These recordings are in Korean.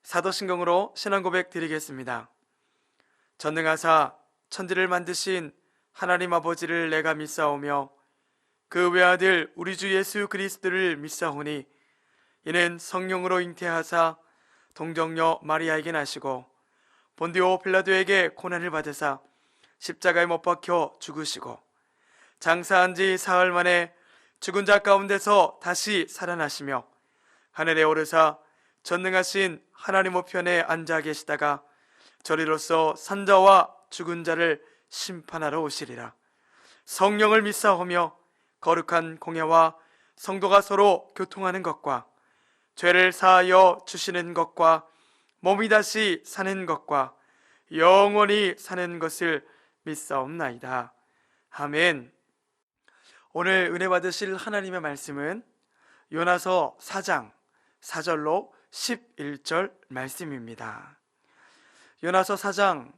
사도신경으로 신앙고백 드리겠습니다. 전능하사 천지를 만드신 하나님 아버지를 내가 믿사오며 그 외아들 우리 주 예수 그리스도를 믿사오니 이는 성령으로 잉태하사 동정녀 마리아에게 나시고 본디오 빌라도에게 고난을 받으사 십자가에 못 박혀 죽으시고 장사한 지 사흘 만에 죽은 자 가운데서 다시 살아나시며 하늘에 오르사 전능하신 하나님 우편에 앉아 계시다가 저리로서 산자와 죽은 자를 심판하러 오시리라. 성령을 믿사오며 거룩한 공예와 성도가 서로 교통하는 것과 죄를 사하여 주시는 것과 몸이 다시 사는 것과 영원히 사는 것을 믿사옵나이다. 아멘. 오늘 은혜 받으실 하나님의 말씀은 요나서 4장 4절로 11절 말씀입니다. 요나서 4장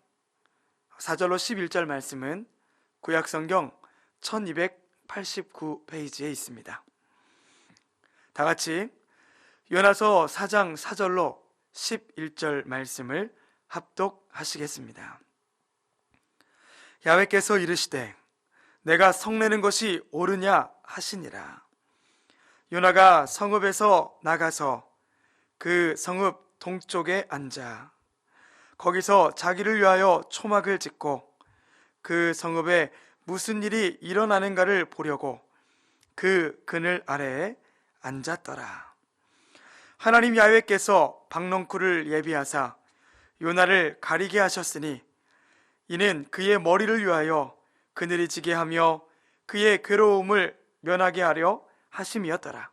4절로 11절 말씀은 구약성경 1289페이지에 있습니다. 다 같이 요나서 4장 4절로 11절 말씀을 합독하시겠습니다. 야훼께서 이르시되 내가 성내는 것이 옳으냐 하시니라. 요나가 성읍에서 나가서 그 성읍 동쪽에 앉아 거기서 자기를 위하여 초막을 짓고 그 성읍에 무슨 일이 일어나는가를 보려고 그 그늘 아래에 앉았더라. 하나님 야훼께서 박넝쿨을 예비하사 요나를 가리게 하셨으니 이는 그의 머리를 위하여 그늘이 지게 하며 그의 괴로움을 면하게 하려 하심이었더라.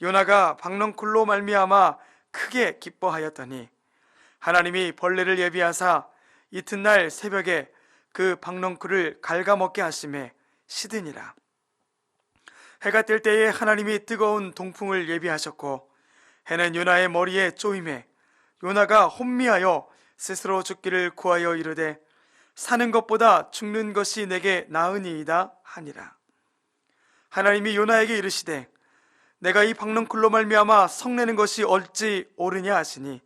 요나가 박넝쿨로 말미암아 크게 기뻐하였더니 하나님이 벌레를 예비하사 이튿날 새벽에 그 박넝쿨을 갉아먹게 하심에 시드니라. 해가 뜰 때에 하나님이 뜨거운 동풍을 예비하셨고 해는 요나의 머리에 쪼임에 요나가 혼미하여 스스로 죽기를 구하여 이르되 사는 것보다 죽는 것이 내게 나으니이다 하니라. 하나님이 요나에게 이르시되 내가 이 박넝쿨로 말미암아 성내는 것이 어찌 옳으냐 하시니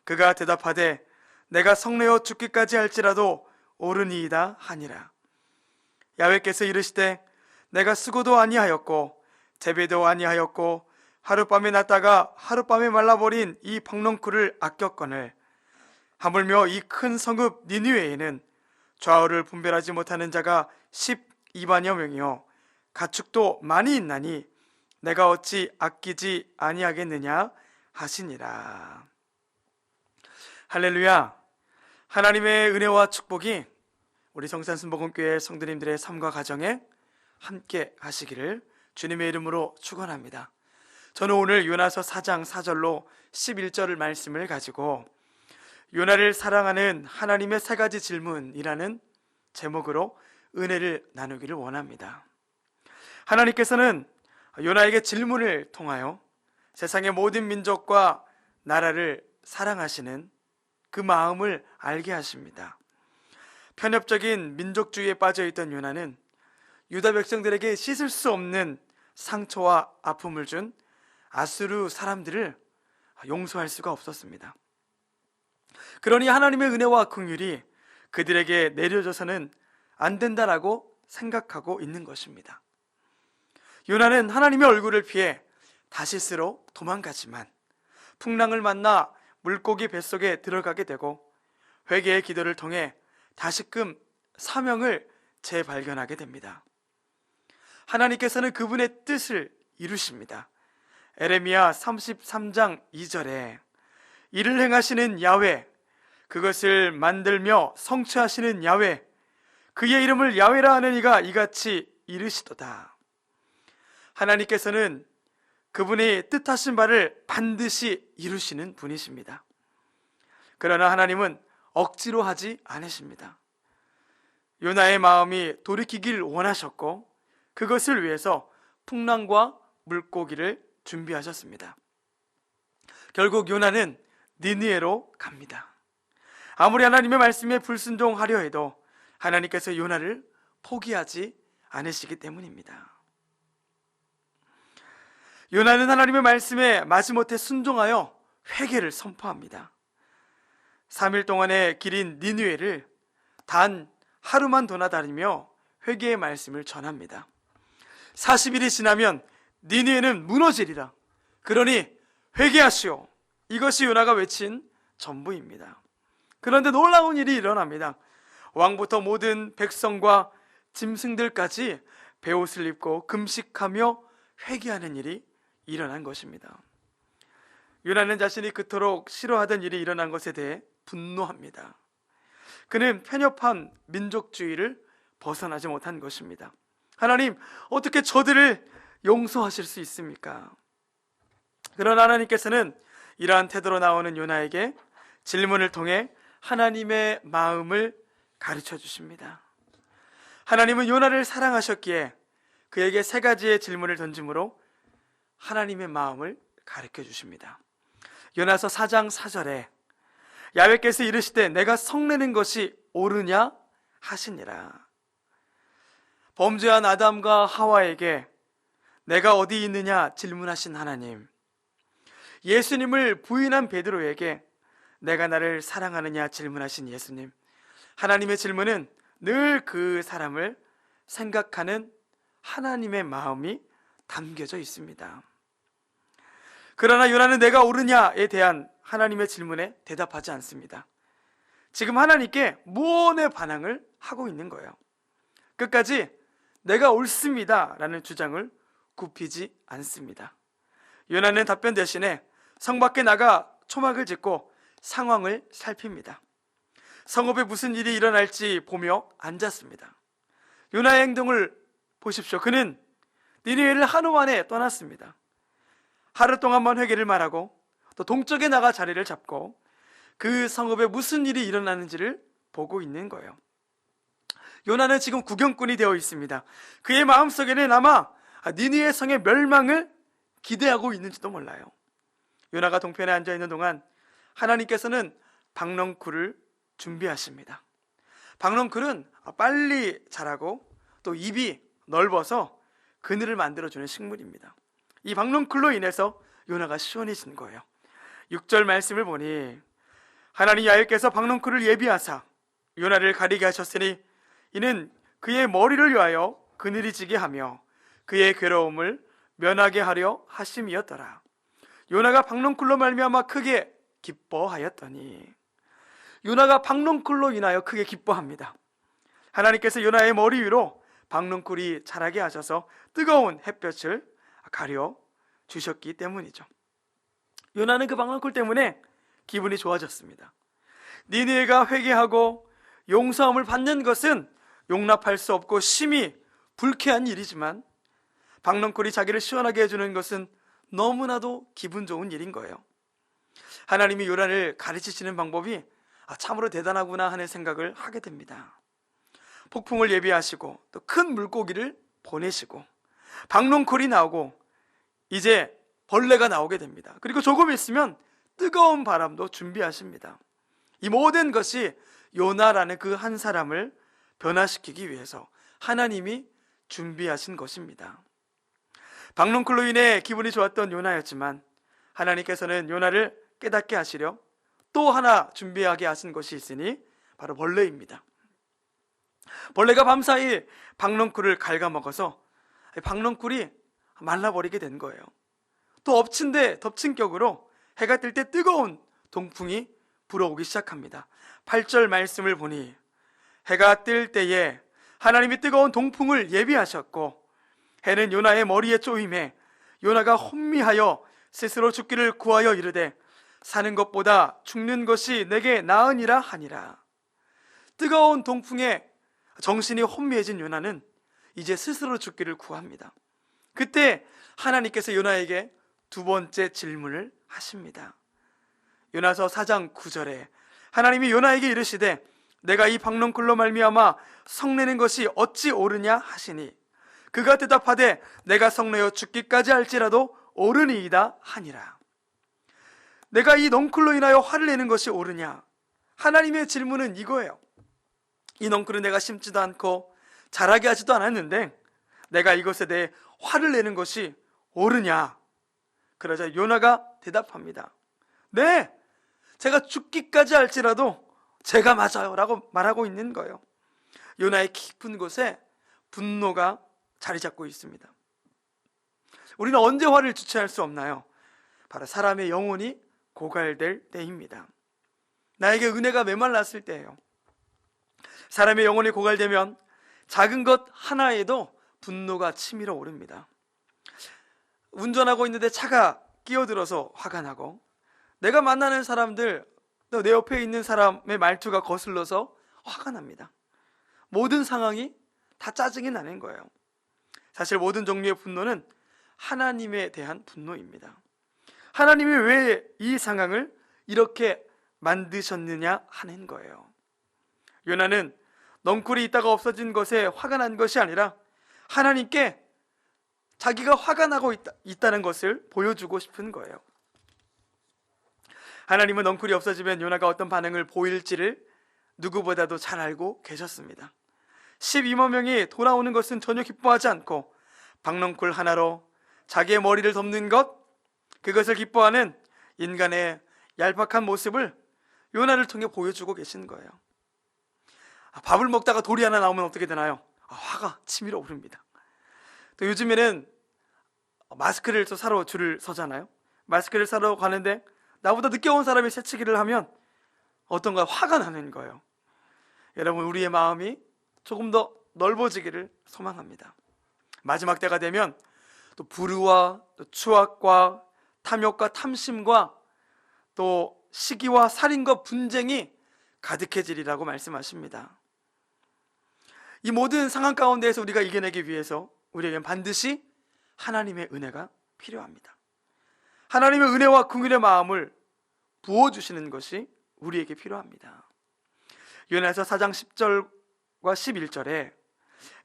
그가 대답하되 내가 성내어 죽기까지 할지라도 옳으니이다 하니라. 야훼께서 이르시되 내가 수고도 아니하였고 재배도 아니하였고 하룻밤에 났다가 하룻밤에 말라버린 이 박넝쿨을 아꼈거늘 하물며 이 큰 성읍 니느웨에는 좌우를 분별하지 못하는 자가 12만여 명이요 가축도 많이 있나니 내가 어찌 아끼지 아니하겠느냐 하시니라. 할렐루야. 하나님의 은혜와 축복이 우리 성산순복음교회 성도님들의 삶과 가정에 함께 하시기를 주님의 이름으로 축원합니다. 저는 오늘 요나서 4장 4절로 11절 말씀을 가지고 요나를 사랑하는 하나님의 세 가지 질문이라는 제목으로 은혜를 나누기를 원합니다. 하나님께서는 요나에게 질문을 통하여 세상의 모든 민족과 나라를 사랑하시는 그 마음을 알게 하십니다. 편협적인 민족주의에 빠져있던 요나는 유다 백성들에게 씻을 수 없는 상처와 아픔을 준 아수르 사람들을 용서할 수가 없었습니다. 그러니 하나님의 은혜와 긍휼이 그들에게 내려져서는 안 된다라고 생각하고 있는 것입니다. 요나는 하나님의 얼굴을 피해 다시스로 도망가지만 풍랑을 만나 물고기 뱃속에 들어가게 되고 회개의 기도를 통해 다시금 사명을 재발견하게 됩니다. 하나님께서는 그분의 뜻을 이루십니다. 에레미야 33장 2절에 이를 행하시는 야훼, 그것을 만들며 성취하시는 야훼, 그의 이름을 야훼라 하는 이가 이같이 이르시도다. 하나님께서는 그분이 뜻하신 바를 반드시 이루시는 분이십니다. 그러나 하나님은 억지로 하지 않으십니다. 요나의 마음이 돌이키길 원하셨고 그것을 위해서 풍랑과 물고기를 준비하셨습니다. 결국 요나는 니느웨로 갑니다. 아무리 하나님의 말씀에 불순종하려 해도 하나님께서 요나를 포기하지 않으시기 때문입니다. 요나는 하나님의 말씀에 마지못해 순종하여 회개를 선포합니다. 3일 동안의 길인 니느웨를 단 하루만 도나다니며 회개의 말씀을 전합니다. 40일이 지나면 니느웨는 무너지리라. 그러니 회개하시오. 이것이 요나가 외친 전부입니다. 그런데 놀라운 일이 일어납니다. 왕부터 모든 백성과 짐승들까지 베옷을 입고 금식하며 회개하는 일이 일어난 것입니다. 요나는 자신이 그토록 싫어하던 일이 일어난 것에 대해 분노합니다. 그는 편협한 민족주의를 벗어나지 못한 것입니다. 하나님, 어떻게 저들을 용서하실 수 있습니까? 그러나 하나님께서는 이러한 태도로 나오는 요나에게 질문을 통해 하나님의 마음을 가르쳐 주십니다. 하나님은 요나를 사랑하셨기에 그에게 3가지의 질문을 던짐으로 하나님의 마음을 가르쳐 주십니다. 요나서 4장 4절에 야훼께서 이르시되 내가 성내는 것이 옳으냐 하시니라. 범죄한 아담과 하와에게 내가 어디 있느냐 질문하신 하나님, 예수님을 부인한 베드로에게 내가 나를 사랑하느냐 질문하신 예수님, 하나님의 질문은 늘 그 사람을 생각하는 하나님의 마음이 담겨져 있습니다. 그러나 요나는 내가 옳으냐에 대한 하나님의 질문에 대답하지 않습니다. 지금 하나님께 무언의 반항을 하고 있는 거예요. 끝까지 내가 옳습니다 라는 주장을 굽히지 않습니다. 요나는 답변 대신에 성 밖에 나가 초막을 짓고 상황을 살핍니다. 성읍에 무슨 일이 일어날지 보며 앉았습니다. 요나의 행동을 보십시오. 그는 니느웨를 하루 만에 떠났습니다. 하루 동안만 회개를 말하고 또 동쪽에 나가 자리를 잡고 그 성읍에 무슨 일이 일어나는지를 보고 있는 거예요. 요나는 지금 구경꾼이 되어 있습니다. 그의 마음속에는 아마 니느웨 성의 멸망을 기대하고 있는지도 몰라요. 요나가 동편에 앉아있는 동안 하나님께서는 박넝쿨을 준비하십니다. 박넝쿨은 빨리 자라고 또 입이 넓어서 그늘을 만들어주는 식물입니다. 이 박넝쿨로 인해서 요나가 시원해진 거예요. 6절 말씀을 보니 하나님 야훼께서 박넝쿨을 예비하사 요나를 가리게 하셨으니 이는 그의 머리를 위하여 그늘이 지게 하며 그의 괴로움을 면하게 하려 하심이었더라. 요나가 박넝쿨로 말미암아 크게 기뻐하였더니, 요나가 박넝쿨로 인하여 크게 기뻐합니다. 하나님께서 요나의 머리 위로 박넝쿨이 자라게 하셔서 뜨거운 햇볕을 가려 주셨기 때문이죠. 요나는 그 박넝쿨 때문에 기분이 좋아졌습니다. 니느웨가 회개하고 용서함을 받는 것은 용납할 수 없고 심히 불쾌한 일이지만 박넝쿨이 자기를 시원하게 해주는 것은 너무나도 기분 좋은 일인 거예요. 하나님이 요나를 가르치시는 방법이 참으로 대단하구나 하는 생각을 하게 됩니다. 폭풍을 예비하시고 또 큰 물고기를 보내시고 박농콜이 나오고 이제 벌레가 나오게 됩니다. 그리고 조금 있으면 뜨거운 바람도 준비하십니다. 이 모든 것이 요나라는 그 한 사람을 변화시키기 위해서 하나님이 준비하신 것입니다. 박농콜로 인해 기분이 좋았던 요나였지만 하나님께서는 요나를 깨닫게 하시려 또 하나 준비하게 하신 것이 있으니 바로 벌레입니다. 벌레가 밤사이 박넝쿨을 갉아먹어서 박넝쿨이 말라버리게 된 거예요. 또 엎친 데 덮친 격으로 해가 뜰 때 뜨거운 동풍이 불어오기 시작합니다. 8절 말씀을 보니 해가 뜰 때에 하나님이 뜨거운 동풍을 예비하셨고 해는 요나의 머리에 쪼임해 요나가 혼미하여 스스로 죽기를 구하여 이르되 사는 것보다 죽는 것이 내게 나으니라 하니라. 뜨거운 동풍에 정신이 혼미해진 요나는 이제 스스로 죽기를 구합니다. 그때 하나님께서 요나에게 두 번째 질문을 하십니다. 요나서 4장 9절에 하나님이 요나에게 이르시되 내가 이 박넝쿨로 말미암아 성내는 것이 어찌 옳으냐 하시니 그가 대답하되 내가 성내어 죽기까지 할지라도 옳으니이다 하니라. 내가 이 넝쿨로 인하여 화를 내는 것이 옳으냐? 하나님의 질문은 이거예요. 이 넝쿨은 내가 심지도 않고 자라게 하지도 않았는데 내가 이것에 대해 화를 내는 것이 옳으냐? 그러자 요나가 대답합니다. 네, 제가 죽기까지 할지라도 제가 맞아요 라고 말하고 있는 거예요. 요나의 깊은 곳에 분노가 자리 잡고 있습니다. 우리는 언제 화를 주체할 수 없나요? 바로 사람의 영혼이 고갈될 때입니다. 나에게 은혜가 메말랐을 때예요. 사람의 영혼이 고갈되면 작은 것 하나에도 분노가 치밀어 오릅니다. 운전하고 있는데 차가 끼어들어서 화가 나고, 내가 만나는 사람들, 또 내 옆에 있는 사람의 말투가 거슬러서 화가 납니다. 모든 상황이 다 짜증이 나는 거예요. 사실 모든 종류의 분노는 하나님에 대한 분노입니다. 하나님이 왜 이 상황을 이렇게 만드셨느냐 하는 거예요. 요나는 넝쿨이 있다가 없어진 것에 화가 난 것이 아니라 하나님께 자기가 화가 나고 있다는 것을 보여주고 싶은 거예요. 하나님은 넝쿨이 없어지면 요나가 어떤 반응을 보일지를 누구보다도 잘 알고 계셨습니다. 12만 명이 돌아오는 것은 전혀 기뻐하지 않고 박넝쿨 하나로 자기의 머리를 덮는 것, 그것을 기뻐하는 인간의 얄팍한 모습을 요나를 통해 보여주고 계신 거예요. 밥을 먹다가 돌이 하나 나오면 어떻게 되나요? 화가 치밀어 오릅니다. 또 요즘에는 마스크를 또 사러 줄을 서잖아요. 마스크를 사러 가는데 나보다 늦게 온 사람이 새치기를 하면 어떤가 화가 나는 거예요. 여러분, 우리의 마음이 조금 더 넓어지기를 소망합니다. 마지막 때가 되면 또 불의와 또 추악과 탐욕과 탐심과 또 시기와 살인과 분쟁이 가득해지리라고 말씀하십니다. 이 모든 상황 가운데에서 우리가 이겨내기 위해서 우리에겐 반드시 하나님의 은혜가 필요합니다. 하나님의 은혜와 긍휼의 마음을 부어주시는 것이 우리에게 필요합니다. 요나서 4장 10절과 11절에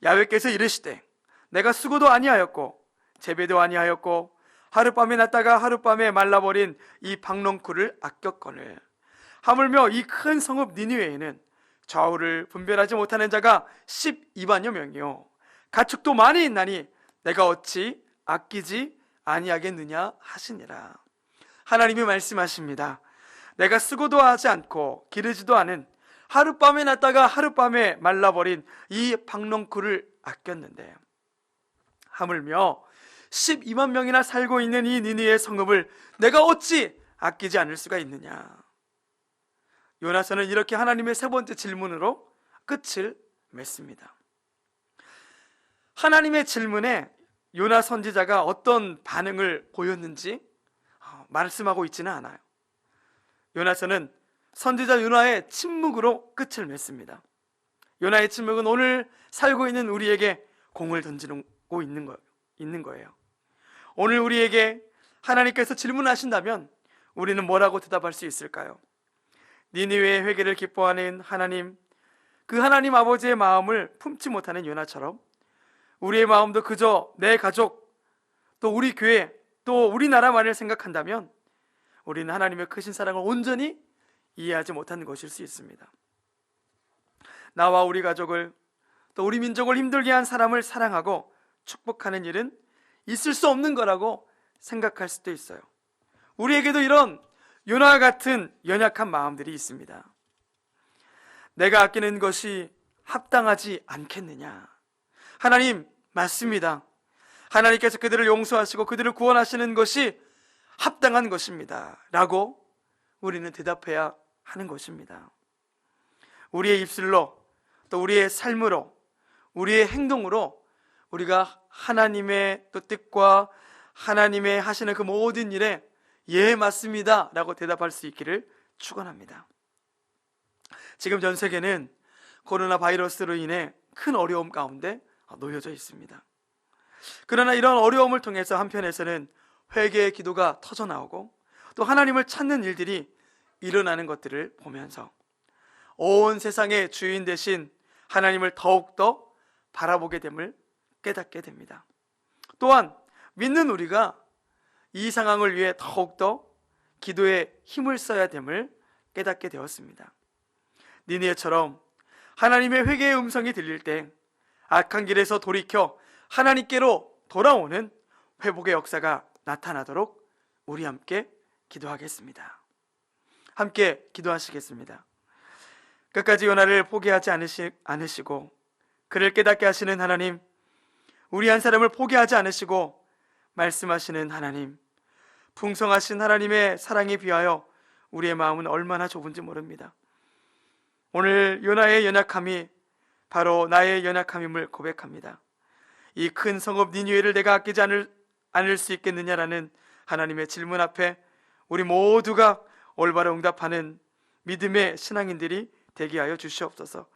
야훼께서 이르시되 내가 수고도 아니하였고 재배도 아니하였고 하룻밤에 났다가 하룻밤에 말라버린 이 박넝쿨을 아꼈거늘 하물며 이 큰 성읍 니느웨에는 좌우를 분별하지 못하는 자가 12만여 명이요 가축도 많이 있나니 내가 어찌 아끼지 아니하겠느냐 하시니라. 하나님이 말씀하십니다. 내가 수고도 하지 않고 기르지도 않은 하룻밤에 났다가 하룻밤에 말라버린 이 박넝쿨을 아꼈는데 하물며 12만 명이나 살고 있는 이 니느웨 성읍을 내가 어찌 아끼지 않을 수가 있느냐. 요나서는 이렇게 하나님의 세 번째 질문으로 끝을 맺습니다. 하나님의 질문에 요나 선지자가 어떤 반응을 보였는지 말씀하고 있지는 않아요. 요나서는 선지자 요나의 침묵으로 끝을 맺습니다. 요나의 침묵은 오늘 살고 있는 우리에게 공을 던지고 있는 거예요. 오늘 우리에게 하나님께서 질문하신다면 우리는 뭐라고 대답할 수 있을까요? 니느웨의 회개를 기뻐하는 하나님, 그 하나님 아버지의 마음을 품지 못하는 요나처럼 우리의 마음도 그저 내 가족, 또 우리 교회, 또 우리나라만을 생각한다면 우리는 하나님의 크신 사랑을 온전히 이해하지 못하는 것일 수 있습니다. 나와 우리 가족을, 또 우리 민족을 힘들게 한 사람을 사랑하고 축복하는 일은 있을 수 없는 거라고 생각할 수도 있어요. 우리에게도 이런 요나와 같은 연약한 마음들이 있습니다. 내가 아끼는 것이 합당하지 않겠느냐. 하나님, 맞습니다. 하나님께서 그들을 용서하시고 그들을 구원하시는 것이 합당한 것입니다 라고 우리는 대답해야 하는 것입니다. 우리의 입술로, 또 우리의 삶으로, 우리의 행동으로 우리가 하나님의 또 뜻과 하나님의 하시는 그 모든 일에 예, 맞습니다 라고 대답할 수 있기를 축원합니다. 지금 전 세계는 코로나 바이러스로 인해 큰 어려움 가운데 놓여져 있습니다. 그러나 이런 어려움을 통해서 한편에서는 회개의 기도가 터져나오고 또 하나님을 찾는 일들이 일어나는 것들을 보면서 온 세상의 주인 되신 하나님을 더욱더 바라보게 됨을 깨닫게 됩니다. 또한 믿는 우리가 이 상황을 위해 더욱더 기도에 힘을 써야 됨을 깨닫게 되었습니다. 니느웨처럼 하나님의 회개의 음성이 들릴 때 악한 길에서 돌이켜 하나님께로 돌아오는 회복의 역사가 나타나도록 우리 함께 기도하겠습니다. 함께 기도하시겠습니다. 끝까지 요나를 포기하지 않으시고 그를 깨닫게 하시는 하나님, 우리 한 사람을 포기하지 않으시고 말씀하시는 하나님, 풍성하신 하나님의 사랑에 비하여 우리의 마음은 얼마나 좁은지 모릅니다. 오늘 요나의 연약함이 바로 나의 연약함임을 고백합니다. 이 큰 성읍 니느웨를 내가 아끼지 않을 수 있겠느냐라는 하나님의 질문 앞에 우리 모두가 올바로 응답하는 믿음의 신앙인들이 되게 하여 주시옵소서.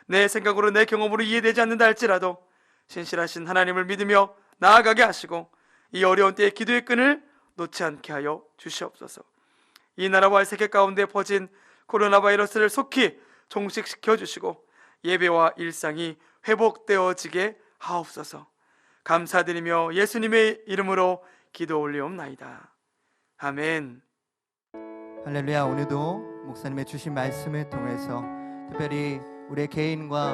내 생각으로 내 경험으로 이해되지 않는다 할지라도 신실하신 하나님을 믿으며 나아가게 하시고 이 어려운 때에 기도의 끈을 놓지 않게 하여 주시옵소서. 이 나라와 세계 가운데 퍼진 코로나 바이러스를 속히 종식시켜 주시고 예배와 일상이 회복되어지게 하옵소서. 감사드리며 예수님의 이름으로 기도 올리옵나이다. 아멘. 할렐루야. 오늘도 목사님의 주신 말씀을 통해서 특별히 우리의 개인과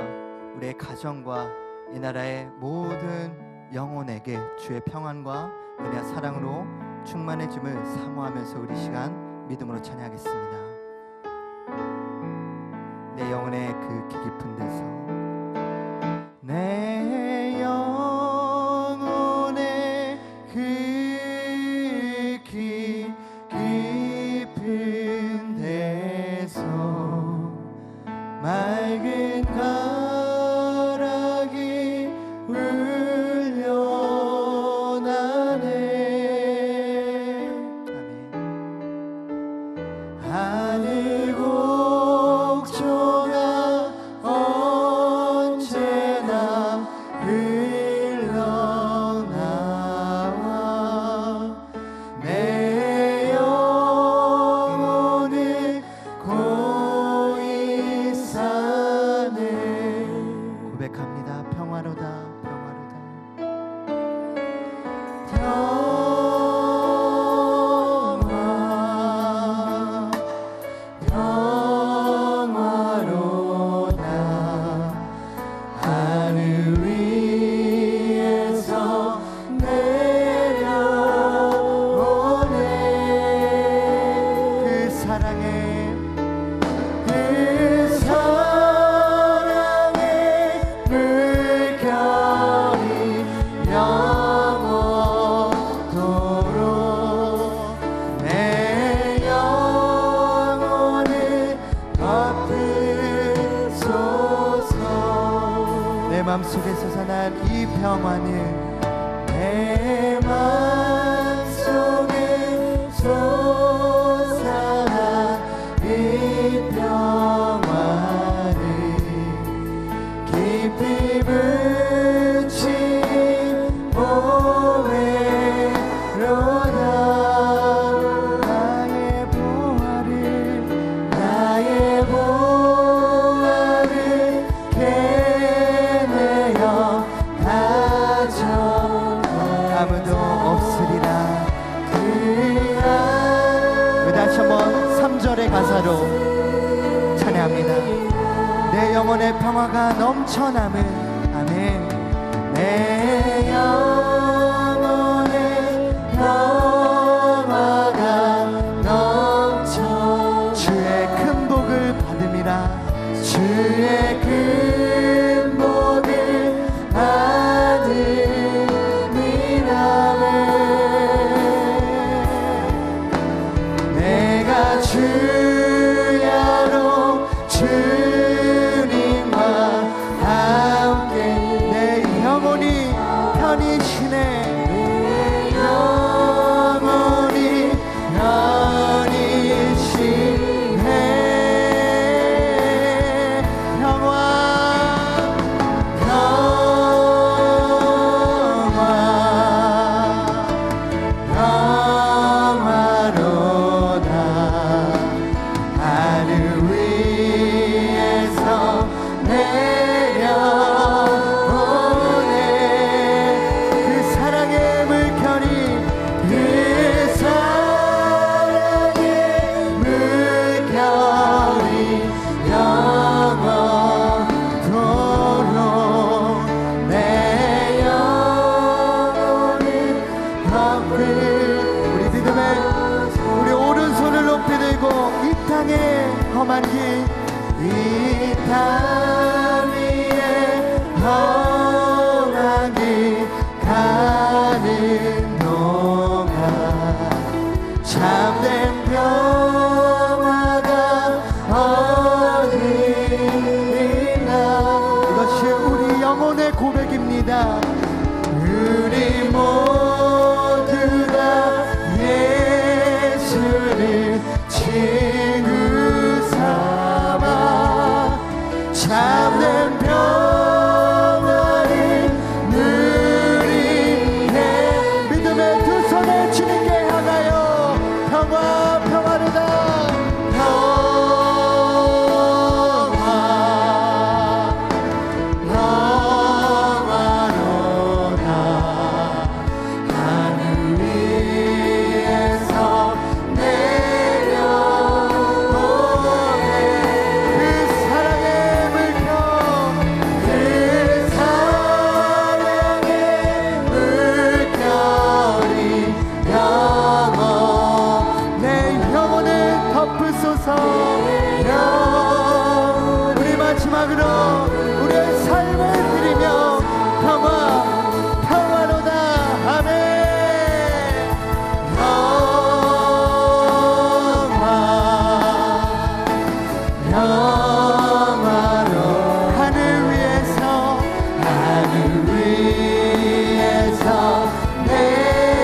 우리의 가정과 이 나라의 모든 영혼에게 주의 평안과 은혜와 사랑으로 충만해짐을 사모하면서 우리 시간 믿음으로 찬양하겠습니다. 내 영혼의 그 깊은 데서, 내 영혼의 그 깊은 데서 맑은 가락이 흘려나네. 아멘. 하늘 곡조가 언제나 흘러나와 내 영혼을 고이 사네. 고백합니다. 평화로다, 평화로다. 평화로다. 하늘 위에서 내려오네. 그 사랑의 물결이 영원토록 내 영혼을 덮으소서. 내 맘속에서 솟아난 이 평화는, 내 맘속에 솟아난 이 평화는 깊이 묻힌 보배로다. 나의 보화를 캐내어 가져가. 아무도 없으리라. 우리 다시 한번 3절의 가사로 찬양합니다. 내 영혼의 평화가 넘쳐남은. 아멘. 내 영혼의 평화가 넘쳐 주의 큰 복을 받음이라. 주의 큰 복을 받음이라네. 내가 주야로 주님과 함께 내 영혼이 편히 쉬네. 내 영혼이 편히 쉬네. 평화로다. 하늘 위 험한 길 이 땅 위에 험한 길 가는 동안 참된 평화가 어디나. 이것이 우리 영혼의 고백입니다. 우리 모두 다 예수를 친구 삼아 참된 평화를 누리게. 믿음의 두 손을 주님께 향하여 평화 평화로다. 우리 마지막으로 우리의 삶을 드리며 평화 평화로다. 아멘. 평화로 하늘 위에서 내려오네.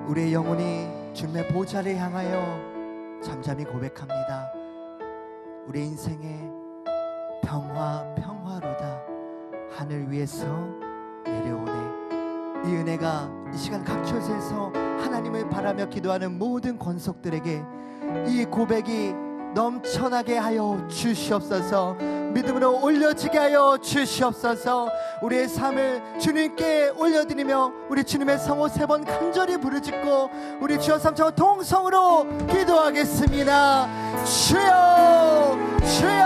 우리의 영혼이 주님의 보좌를 향하여 잠잠히 고백합니다. 우리 인생의 평화로다. 하늘 위에서 내려오네. 이 은혜가 이 시간 각 처소에서 하나님을 바라며 기도하는 모든 권속들에게 이 고백이 넘쳐나게 하여 주시옵소서. 믿음으로 올려지게 하여 주시옵소서. 우리의 삶을 주님께 올려드리며 우리 주님의 성호 3번 간절히 부르짖고 우리 주여 삼창 동성으로 기도하겠습니다. 주여 주여